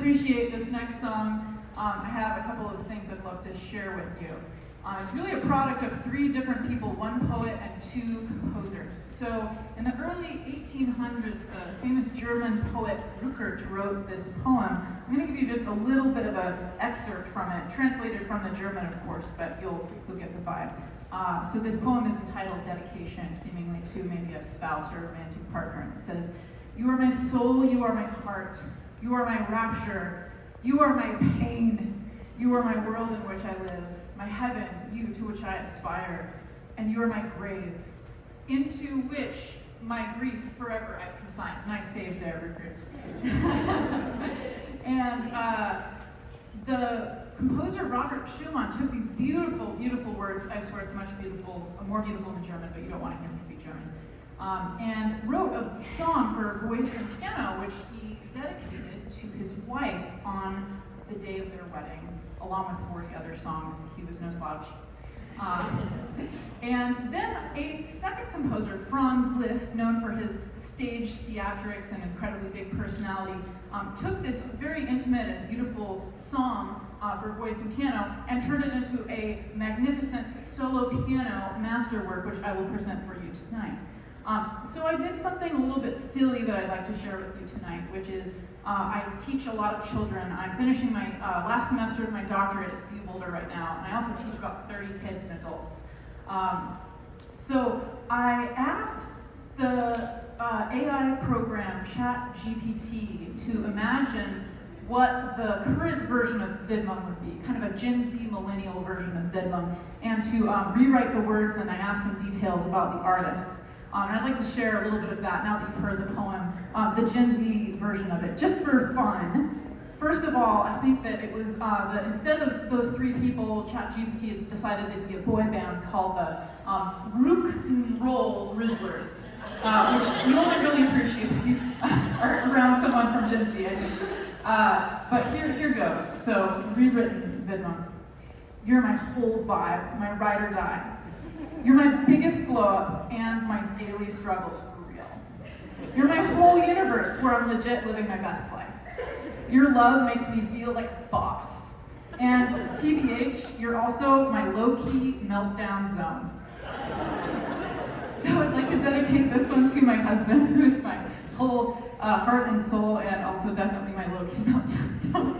appreciate this next song. I have a couple of things I'd love to share with you. It's really a product of 3 different people, 1 poet and 2 composers. So in the early 1800s, the famous German poet Ruckert wrote this poem. I'm going to give you just a little bit of an excerpt from it, translated from the German, of course, but you'll get the vibe. So this poem is entitled Dedication, seemingly to maybe a spouse or a romantic partner. And it says, "You are my soul, you are my heart, you are my rapture, you are my pain, you are my world in which I live, my heaven, you to which I aspire, and you are my grave, into which my grief forever I've consigned." Nice save there, Ruckert. And the composer Robert Schumann took these beautiful, beautiful words. I swear it's more beautiful in German, but you don't want to hear me speak German. And wrote a song for voice and piano, which he dedicated to his wife on the day of their wedding, along with 40 other songs. He was no slouch. And then a second composer, Franz Liszt, known for his stage theatrics and incredibly big personality, took this very intimate and beautiful song for voice and piano and turned it into a magnificent solo piano masterwork, which I will present for you tonight. So I did something a little bit silly that I'd like to share with you tonight, which is I teach a lot of children. I'm finishing my last semester of my doctorate at CU Boulder right now, and I also teach about 30 kids and adults. So I asked the AI program ChatGPT to imagine what the current version of Widmung would be, kind of a Gen Z millennial version of Widmung, and to rewrite the words, and I asked some details about the artists. And I'd like to share a little bit of that now that you've heard the poem, the Gen Z version of it, just for fun. First of all, I think that it was, instead of those 3 people, ChatGPT has decided they'd be a boy band called the Rook and Roll Rizzlers, which you only really appreciate if you are around someone from Gen Z, I think. But here goes. So, rewritten Widmung. You're my whole vibe, my ride or die. You're my biggest glow up and my daily struggles for real. You're my whole universe where I'm legit living my best life. Your love makes me feel like a boss. And TBH, you're also my low-key meltdown zone. So I'd like to dedicate this one to my husband, who is my whole heart and soul, and also definitely my low-key meltdown zone.